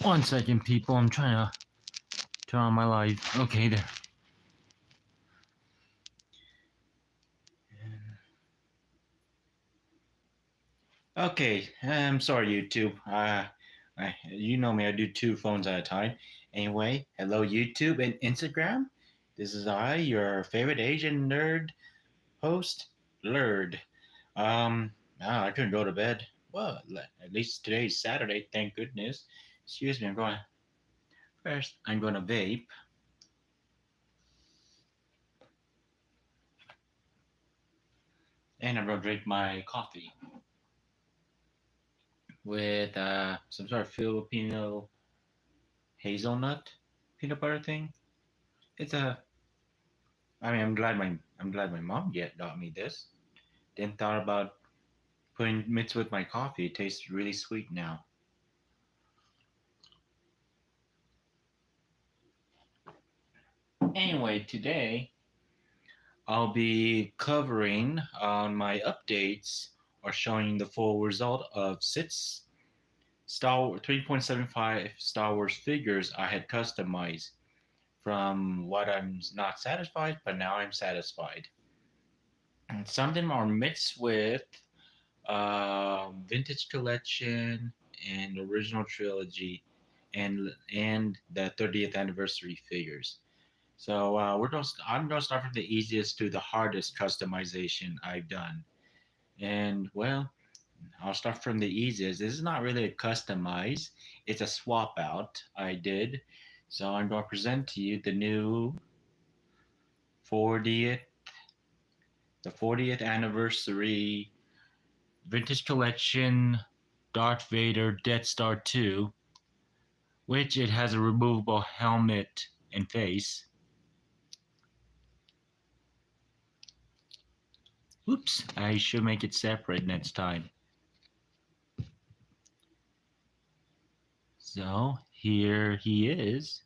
1 second, people. I'm trying to turn on my live. Okay, there. Okay, I'm sorry, YouTube. You know me. I do 2 phones at a time. Anyway, hello, YouTube and Instagram. This is your favorite Asian nerd host, Lerd. I couldn't go to bed. Well, at least today's Saturday. Thank goodness. Excuse me. I'm going to vape. And I'm going to drink my coffee with some sort of Filipino hazelnut peanut butter thing. It's a. I mean, I'm glad my mom got me this. Then thought about putting mixed with my coffee. It tastes really sweet now. Anyway, today I'll be covering on my updates or showing the full result of 3.75 Star Wars figures I had customized from what I'm not satisfied, but now I'm satisfied. And some of them are mixed with vintage collection and original trilogy, and the 30th anniversary figures. So I'm gonna start from the easiest to the hardest customization I've done. And well, I'll start from the easiest. This is not really a customize; it's a swap out I did. So I'm going to present to you the new 40th, the 40th anniversary vintage collection Darth Vader Death Star 2, which it has a removable helmet and face. Oops, I should make it separate next time. So here he is.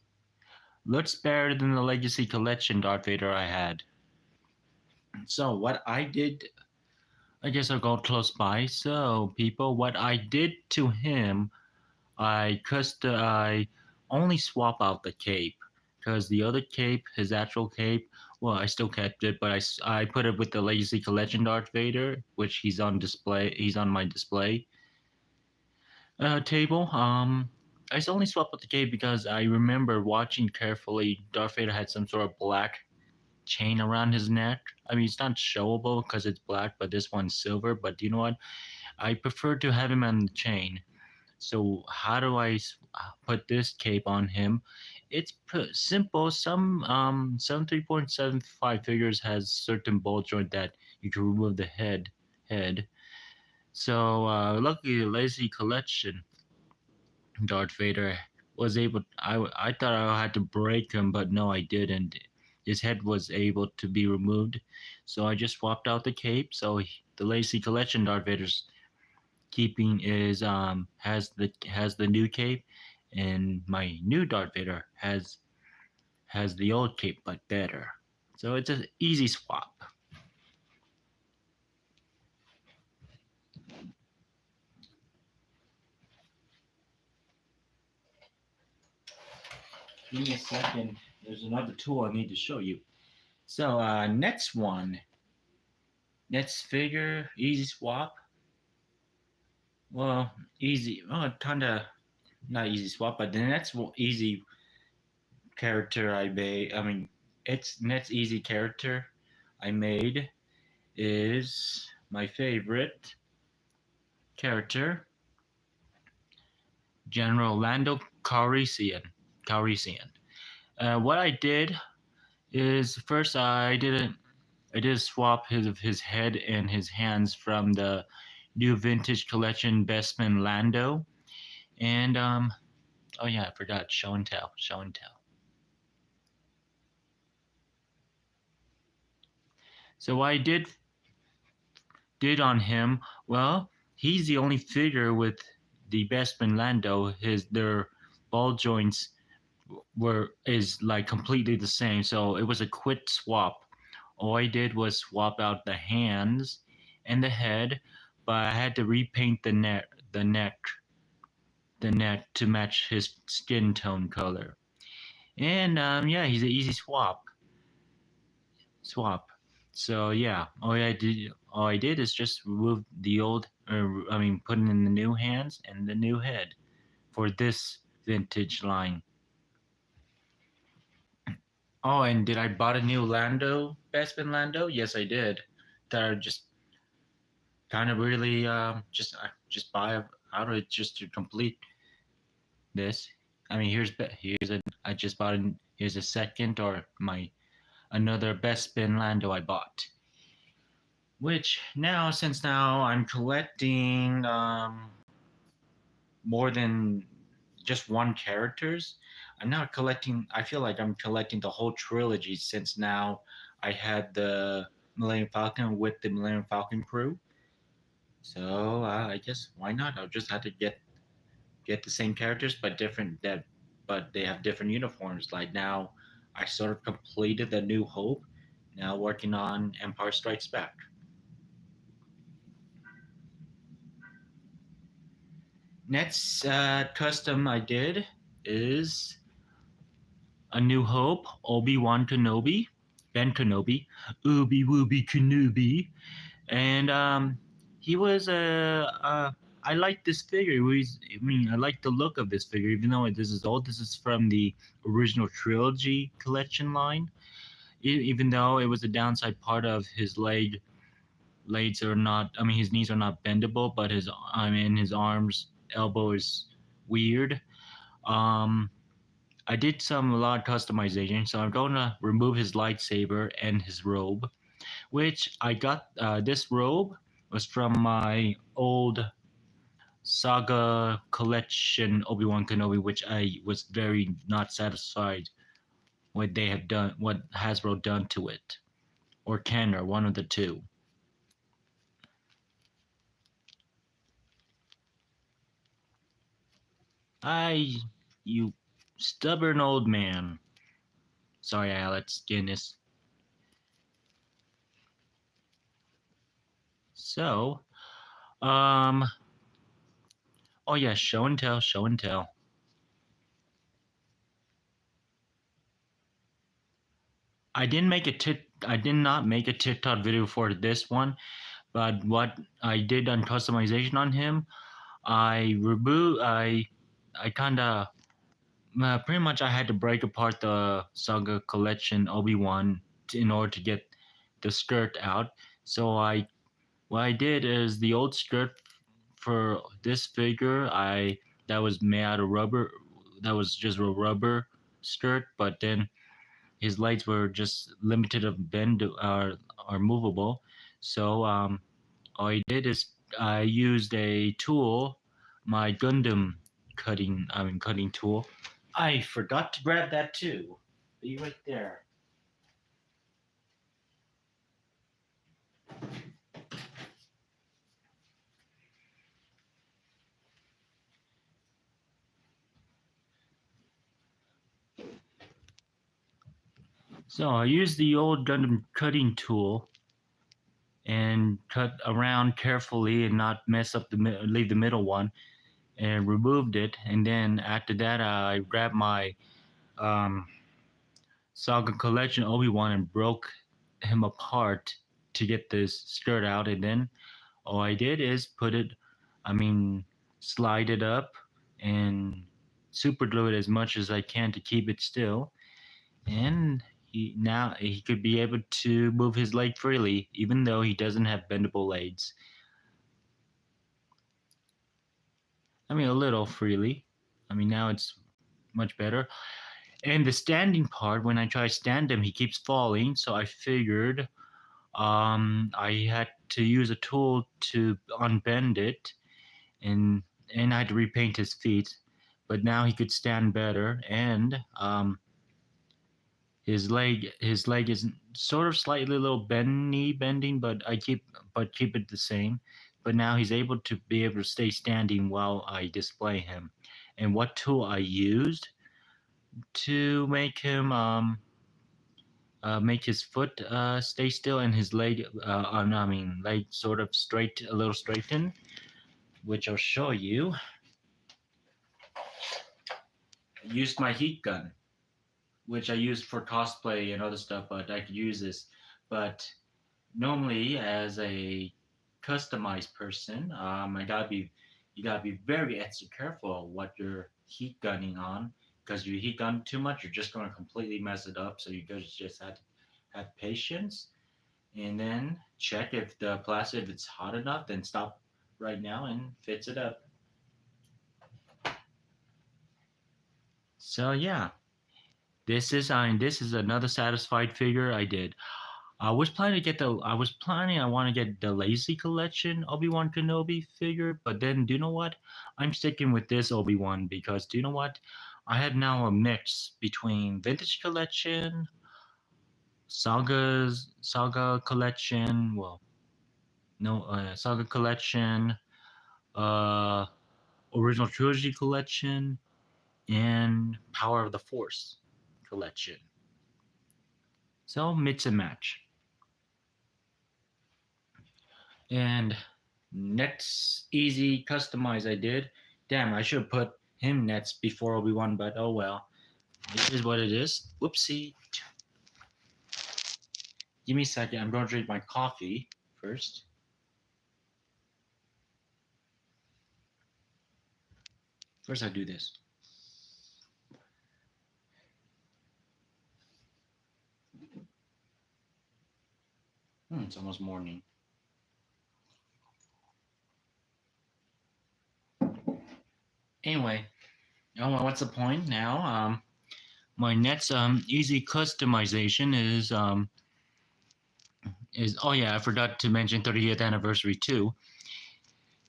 Looks better than the Legacy Collection Darth Vader I had. So what I did, I guess I'll go close by. So people, what I did to him, I only swap out the cape because the other cape, his actual cape, well, I still kept it, but I put it with the Legacy Collection Darth Vader, which he's on display. He's on my display table. I only swapped out the cape because I remember watching carefully. Darth Vader had some sort of black chain around his neck. I mean, it's not showable because it's black, but this one's silver. But you know what? I prefer to have him on the chain. So how do I put this cape on him? It's simple. Some 3.75 figures has certain ball joint that you can remove the head. So luckily, the Lazy Collection Darth Vader was able. I thought I had to break him, but no, I didn't. His head was able to be removed, so I just swapped out the cape. So the Lazy Collection Darth Vader's keeping is has the new cape, and my new Darth Vader has the old cape but better. So it's an easy swap. Give me a second. There's another tool I need to show you. So next figure, easy swap. Well, easy. Well, kind of not easy swap, but the next easy character I made. I mean, it's next easy character I made is my favorite character, General Lando Calrissian. What I did is first I did swap his head and his hands from the new vintage collection Bestman Lando, and oh yeah, I forgot show and tell. So what I did on him, well, he's the only figure with the Bestman Lando. Their ball joints is like completely the same. So it was a quick swap. All I did was swap out the hands and the head, but I had to repaint the neck the neck to match his skin tone color. And yeah, he's an easy swap. So yeah, all I did is just remove the old, put in the new hands and the new head for this vintage line. Oh, and did I bought a new Lando, Bespin Lando? Yes, I did. That I just kind of really just buy out of it just to complete this. I mean, here's a I just bought here's a second or my another Bespin Lando I bought. Which now, since now I'm collecting more than just one characters, I'm now collecting. I feel like I'm collecting the whole trilogy since now I had the Millennium Falcon with the Millennium Falcon crew. So I guess why not? I'll just have to get the same characters but different that but they have different uniforms. Like now, I sort of completed the New Hope. Now working on Empire Strikes Back. Next custom I did is A New Hope, Obi-Wan Kenobi, Ben Kenobi, Ooby Wooby Kenobi, and he was I like this figure. I like the look of this figure, even though this is old. This is from the original trilogy collection line. Even though it was a downside part of his legs are not. I mean, his knees are not bendable, but his arms, elbow is weird. Um, I did a lot of customization, so I'm going to remove his lightsaber and his robe, which I got. This robe was from my old Saga collection Obi-Wan Kenobi, which I was very not satisfied what they have done, what Hasbro done to it, or Kenner, one of the two. You stubborn old man. Sorry, Alex Guinness. So, oh yeah, show and tell, show and tell. I did not make a TikTok video for this one, but what I did on customization on him, I kind of pretty much I had to break apart the Saga collection Obi-Wan in order to get the skirt out. So what I did is the old skirt for this figure, I that was made out of rubber. That was just a rubber skirt, but then his legs were just limited of bend or movable. So all I did is I used a tool, my Gundam cutting tool. I forgot to grab that too. Be right there. So I used the old Gundam cutting tool and cut around carefully and not mess up leave the middle one, and removed it. And then after that, I grabbed my um, Saga Collection Obi-Wan and broke him apart to get this skirt out. And then all I did is I mean, slide it up and super glue it as much as I can to keep it still. And now he could be able to move his leg freely, even though he doesn't have bendable legs. I mean, a little freely. I mean, now it's much better. And the standing part, when I try to stand him, he keeps falling. So I figured I had to use a tool to unbend it, and I had to repaint his feet. But now he could stand better, and his leg is sort of slightly a little bending, but keep it the same. But now he's able to be able to stay standing while I display him. And what tool I used to make his foot stay still and his leg leg sort of straight, a little straighten, which I'll show you. I used my heat gun, which I used for cosplay and other stuff, but I could use this. But normally, as a customized person, you gotta be very extra careful what you're heat gunning on, because you heat gun too much, you're just gonna completely mess it up. So you guys just have to have patience, and then check if the plastic, if it's hot enough, then stop right now and fix it up. So yeah, this is another satisfied figure I did. I was planning I want to get the Lazy Collection Obi-Wan Kenobi figure, but then do you know what? I'm sticking with this Obi-Wan because do you know what? I have now a mix between Vintage Collection, Saga Collection, well, no, Saga Collection, uh, Original Trilogy Collection, and Power of the Force Collection. So mix and match. And next easy customize I did. Damn, I should have put him next before Obi-Wan, but oh well. It is what it is. Whoopsie. Give me a second. I'm going to drink my coffee first. First, I do this. It's almost morning. Anyway, oh well, what's the point now? My next easy customization is oh yeah, I forgot to mention 30th anniversary too.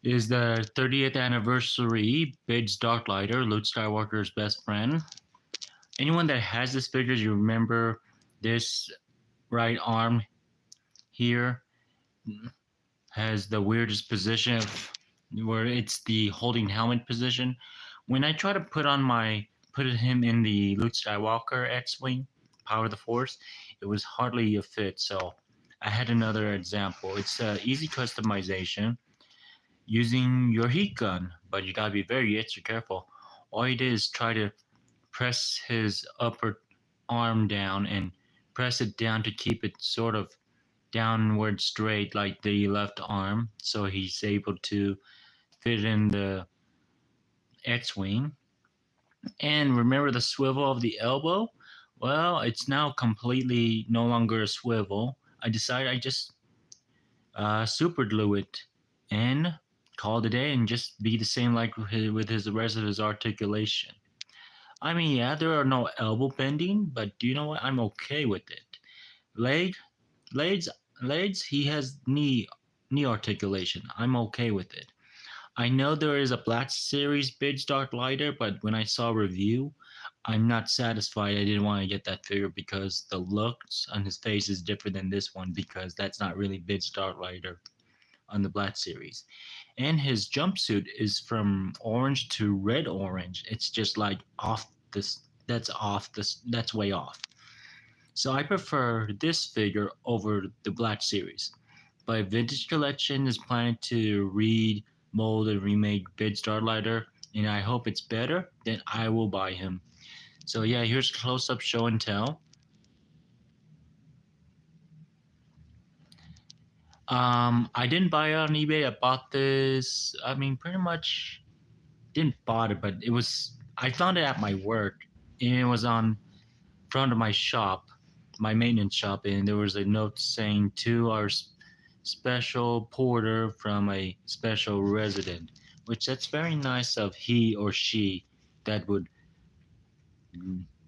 Is the 30th anniversary Biggs Darklighter, Luke Skywalker's best friend. Anyone that has this figure, you remember this right arm here has the weirdest position where it's the holding helmet position. When I try to put him in the Luke Skywalker X-wing, Power of the Force, it was hardly a fit. So I had another example. It's easy customization using your heat gun, but you gotta be very extra careful. All you did is try to press his upper arm down and press it down to keep it sort of downward straight like the left arm, so he's able to fit in the X-wing. And remember the swivel of the elbow? Well, it's now completely no longer a swivel. I decided I just super glue it and call it a day and just be the same like with his the rest of his articulation. I mean, yeah, there are no elbow bending, but do you know what? I'm okay with it. Leg, legs, legs. He has knee articulation. I'm okay with it. I know there is a Black Series Big Dark Lighter, but when I saw a review, I'm not satisfied. I didn't want to get that figure because the looks on his face is different than this one because that's not really Big Dark Lighter on the Black Series. And his jumpsuit is from orange to red orange. It's just like off this. That's way off. So I prefer this figure over the Black Series. But Vintage Collection is planning to remold and remake Big Starlighter, and I hope it's better, then I will buy him. So yeah, here's close-up show and tell. I didn't buy it on eBay. I bought this. I mean, pretty much didn't bought it, but it was. I found it at my work, and it was on front of my shop, my maintenance shop, and there was a note saying to our special porter from a special resident, which that's very nice of he or she that would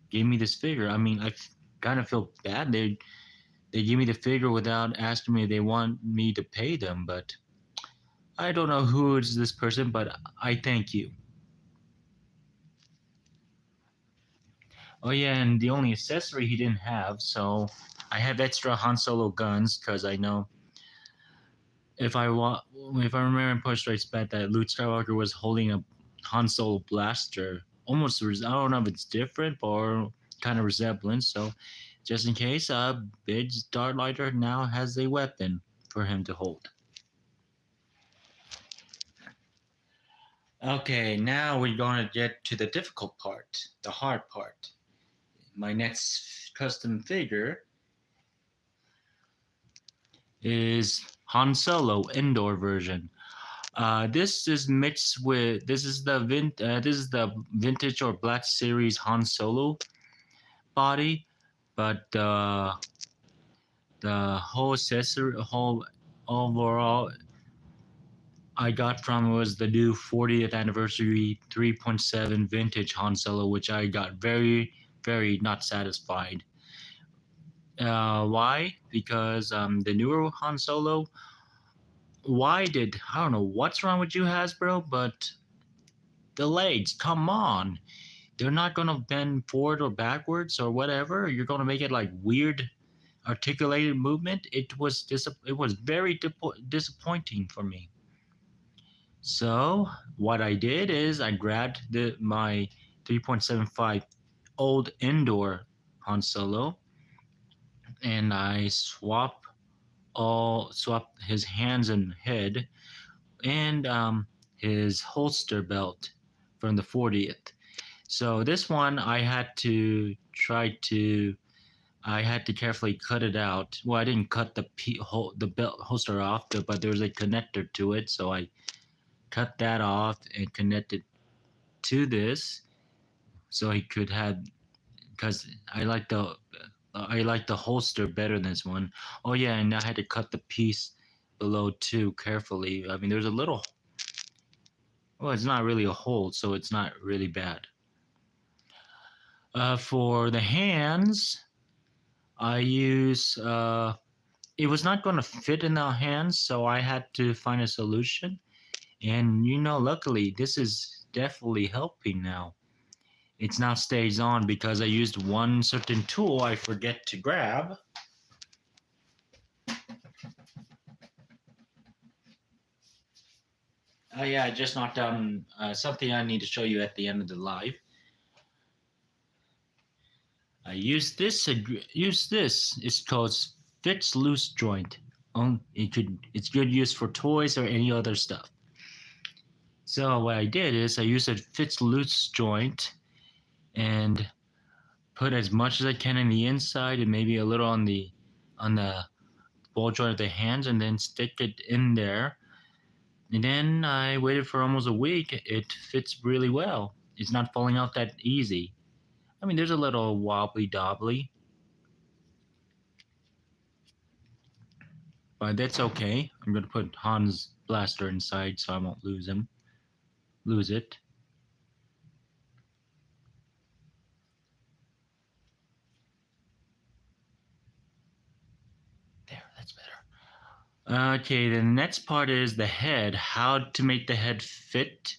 give me this figure. I mean, I kind of feel bad. They give me the figure without asking me if they want me to pay them, but I don't know who is this person, but I thank you. Oh yeah, and the only accessory he didn't have, so I have extra Han Solo guns because I know if I remember in Push Strikes Back that Luke Skywalker was holding a Han Solo blaster, I don't know if it's different or kind of resemblance. So just in case, Big Starlighter now has a weapon for him to hold. Okay, now we're gonna get to the difficult part, the hard part. My next custom figure is Han Solo indoor version. This is mixed with this is the vintage or Black Series Han Solo body, but the whole accessory, whole overall I got from was the new 40th anniversary 3.7 vintage Han Solo, which I got very not satisfied. Why? Because the newer Han Solo, I don't know what's wrong with you, Hasbro, but the legs, come on, they're not gonna bend forward or backwards or whatever. You're gonna make it like weird articulated movement. It was very disappointing for me. So what I did is I grabbed my 3.75 old indoor Han Solo and I swapped his hands and head and his holster belt from the 40th. So this one I had to carefully cut it out. Well, I didn't cut the belt holster off, but there was a connector to it, so I cut that off and connected to this, so he could have because I like the holster better than this one. Oh yeah, and I had to cut the piece below too carefully. I mean, there's a little. Well, it's not really a hole, so it's not really bad. For the hands, I use. It was not going to fit in the hands, so I had to find a solution. And luckily, this is definitely helping now. It's now stays on because I used one certain tool I forget to grab. Oh yeah, I just knocked down something I need to show you at the end of the live. I use this. It's called fits loose joint. It's good use for toys or any other stuff. So what I did is I used a fits loose joint and put as much as I can in the inside and maybe a little on the ball joint of the hands, and then stick it in there. And then I waited for almost a week. It fits really well. It's not falling out that easy. I mean, there's a little wobbly dobbly, but that's okay. I'm gonna put Han's blaster inside so I won't lose it. There, that's better. Okay, the next part is the head. How to make the head fit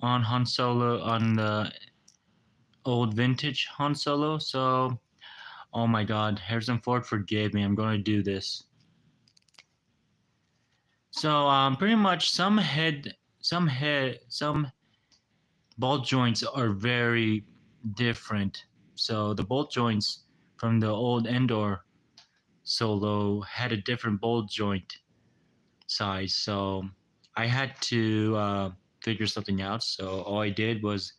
on Han Solo, on the old vintage Han Solo. So, oh my God, Harrison Ford, forgive me. I'm going to do this. So, pretty much some bolt joints are very different. So the bolt joints from the old Endor Solo had a different bolt joint size. So I had to figure something out. So all I did was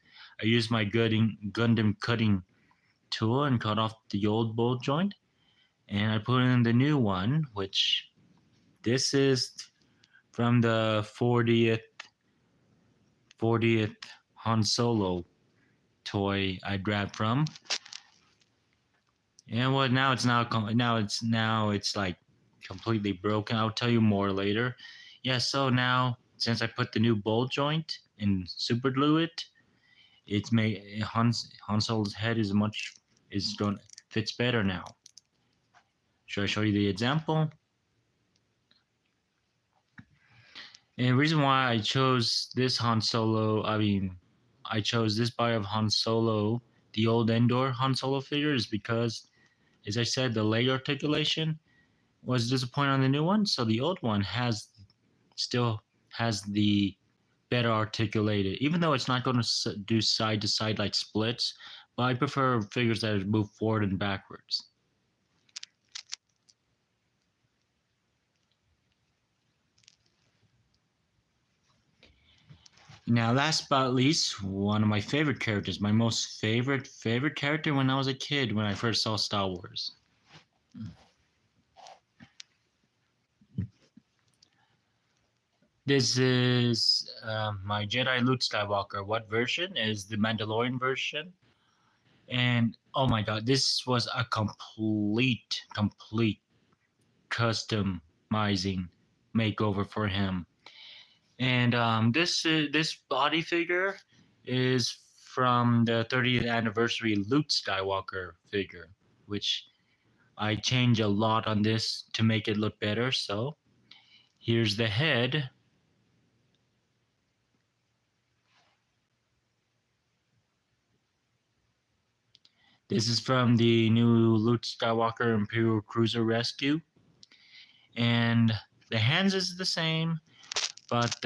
I used my Gundam cutting tool and cut off the old bolt joint, and I put in the new one, which this is from the 40th Han Solo toy I grabbed from. And well, now it's like completely broken. I'll tell you more later. Yeah, so now since I put the new bolt joint and super glue it, it's made Han Solo's head is going fits better now. Should I show you the example? And the reason why I chose this I chose this buy of Han Solo, the old Endor Han Solo figure, is because, as I said, the leg articulation was disappointing on the new one. So the old one still has the better articulated, even though it's not going to do side to side like splits. But I prefer figures that move forward and backwards. Now, last but not least, one of my favorite characters, my most favorite character when I was a kid, when I first saw Star Wars. This is my Jedi Luke Skywalker. What version is the Mandalorian version? And oh my god, this was a complete customizing makeover for him. And this body figure is from the 30th anniversary Luke Skywalker figure, which I change a lot on this to make it look better. So here's the head. This is from the new Luke Skywalker Imperial Cruiser Rescue. And the hands is the same, but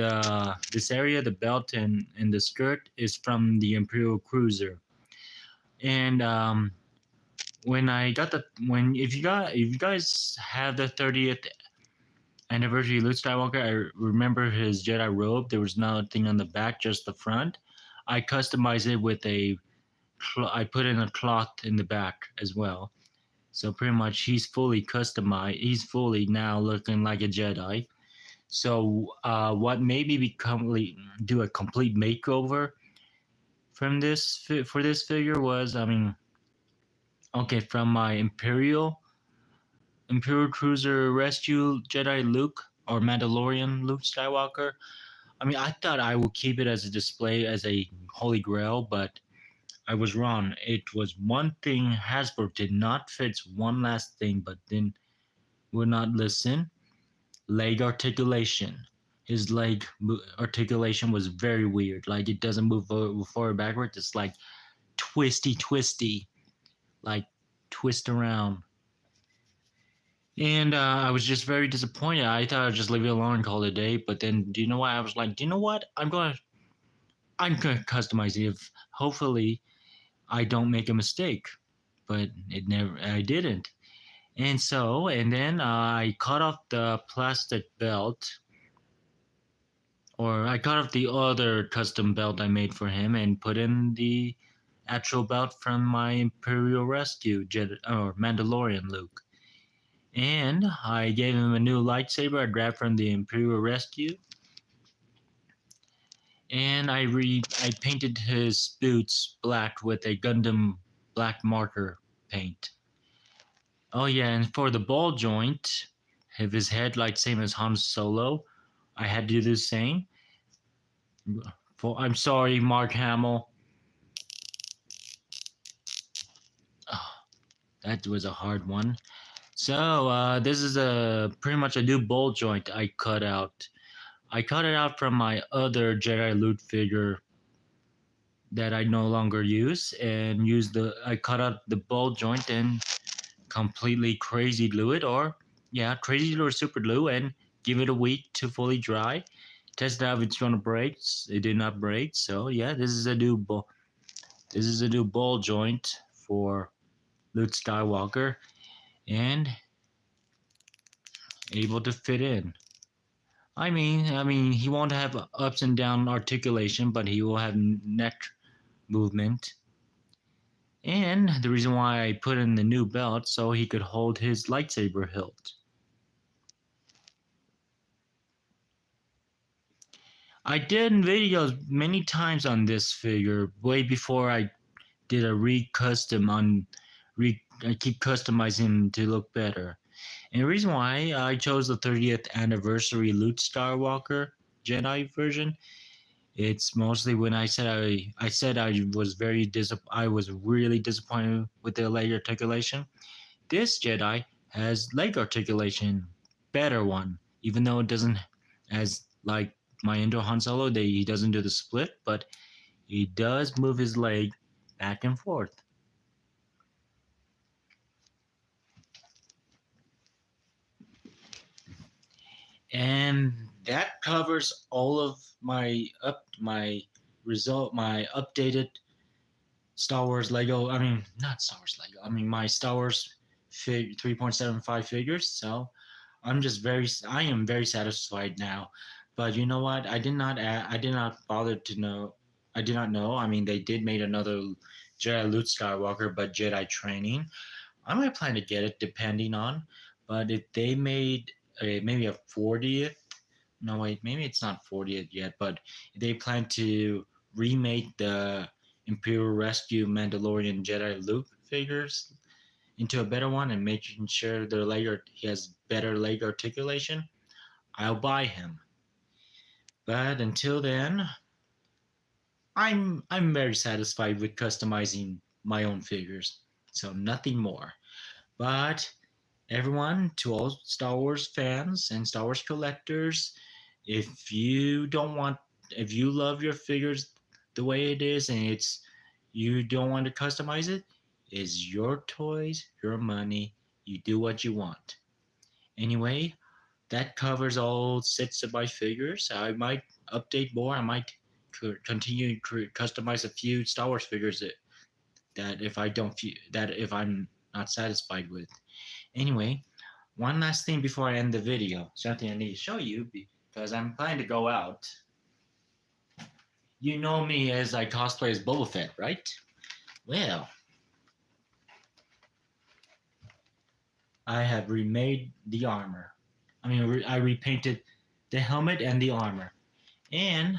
this area, the belt and the skirt, is from the Imperial Cruiser. And when I got the when if you guys have the 30th anniversary Luke Skywalker, I remember his Jedi robe. There was nothing on the back, just the front. I customized it with I put in a cloth in the back as well. So pretty much he's fully customized. He's fully now looking like a Jedi. So what made me do a complete makeover from this for this figure was, I mean, okay, from my Imperial Cruiser Rescue Jedi Luke or Mandalorian Luke Skywalker. I mean, I thought I would keep it as a display as a holy grail, but I was wrong. It was one thing Hasbro did not fix, one last thing, but then would not listen. Leg articulation. His leg articulation was very weird. Like it doesn't move forward backwards. It's like twisty, like twist around. And I was just very disappointed. I thought I'd just leave it alone and call it a day. But then, do you know what? I was like, do you know what? I'm gonna customize it. If hopefully I don't make a mistake. But I didn't. And then I cut off the plastic belt, or I cut off the other custom belt I made for him and put in the actual belt from my Imperial Rescue or Mandalorian Luke. And I gave him a new lightsaber I grabbed from the Imperial Rescue. And I painted his boots black with a Gundam black marker paint. Oh yeah, and for the ball joint of his head, like same as Han Solo, I had to do the same. I'm sorry, Mark Hamill. Oh, that was a hard one. So this is pretty much a new ball joint I cut out. I cut it out from my other Jedi Luke figure that I no longer use, and I cut out the ball joint and completely crazy glue it, or yeah, crazy glue or super glue, and give it a week to fully dry. Test out if it's gonna break. It did not break, so yeah, this is a new ball joint for Luke Skywalker, and able to fit in. I mean, he won't have ups and down articulation, but he will have neck movement. And the reason why I put in the new belt so he could hold his lightsaber hilt. I did videos many times on this figure way before I did a re-custom I keep customizing him to look better. And the reason why I chose the 30th anniversary Luke Skywalker Jedi version, it's mostly when I said I was really disappointed with the leg articulation. This Jedi has leg articulation, better one, even though it doesn't as like my Indo Han Solo, he doesn't do the split, but he does move his leg back and forth. And that covers all of my updated Star Wars Lego. I mean, not Star Wars Lego. I mean my Star Wars 3.75 figures. So I am very satisfied now. But you know what? I did not bother to know. I did not know. I mean, they did made another Jedi Luke Skywalker, but Jedi training. I might plan to get it depending on. But if they made maybe a 40th, no wait, maybe it's not 40th yet. But if they plan to remake the Imperial Rescue Mandalorian Jedi Luke figures into a better one and making sure he has better leg articulation, I'll buy him. But until then, I'm very satisfied with customizing my own figures. So nothing more. But everyone, to all Star Wars fans and Star Wars collectors, if you don't want if you love your figures the way it is and it's you don't want to customize it, it's your toys, your money, you do what you want. Anyway, that covers all sets of my figures. I might update more. I might continue to customize a few Star Wars figures that if I don't that if I'm not satisfied with. Anyway, one last thing before I end the video. Something I need to show you because I'm planning to go out. You know me as I cosplay as Boba Fett, right? Well, I have remade the armor. I repainted the helmet and the armor. And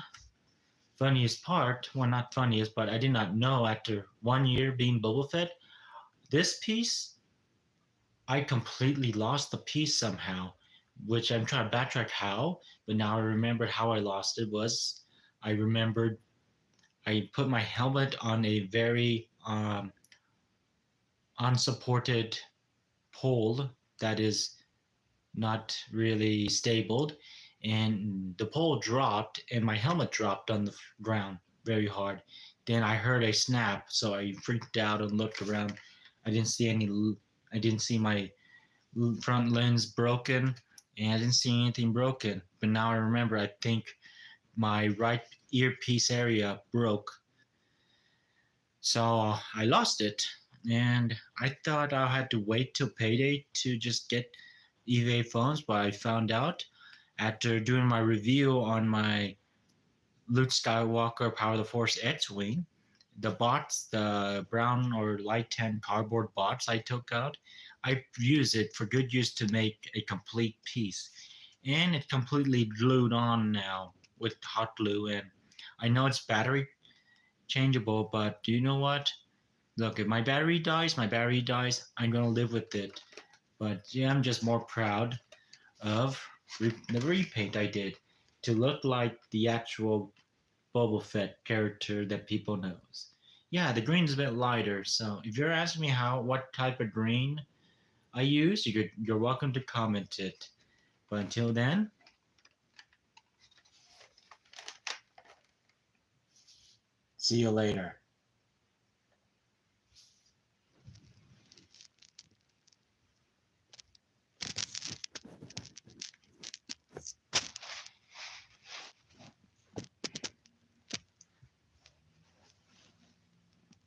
funniest part, well, not funniest, but I did not know after 1 year being Boba Fett, this piece, I completely lost the piece somehow, which I'm trying to backtrack how, but now I remember how I lost it was I remembered I put my helmet on a very unsupported pole that is not really stable, and the pole dropped and my helmet dropped on the ground very hard. Then I heard a snap, so I freaked out and looked around. I didn't see any. I didn't see my front lens broken, and I didn't see anything broken. But now I remember. I think my right earpiece area broke, so I lost it. And I thought I had to wait till payday to just get EVA phones, but I found out after doing my review on my Luke Skywalker Power of the Force X-Wing, the bots, the brown or light tan cardboard bots I took out, I used it for good use to make a complete piece. And it completely glued on now with hot glue. And I know it's battery changeable, but do you know what? Look, if my battery dies, my battery dies. I'm gonna live with it. But yeah, I'm just more proud of the repaint I did to look like the actual Boba Fett character that people knows. Yeah, the green's a bit lighter, so if you're asking me what type of green I use, you're welcome to comment it. But until then, see you later.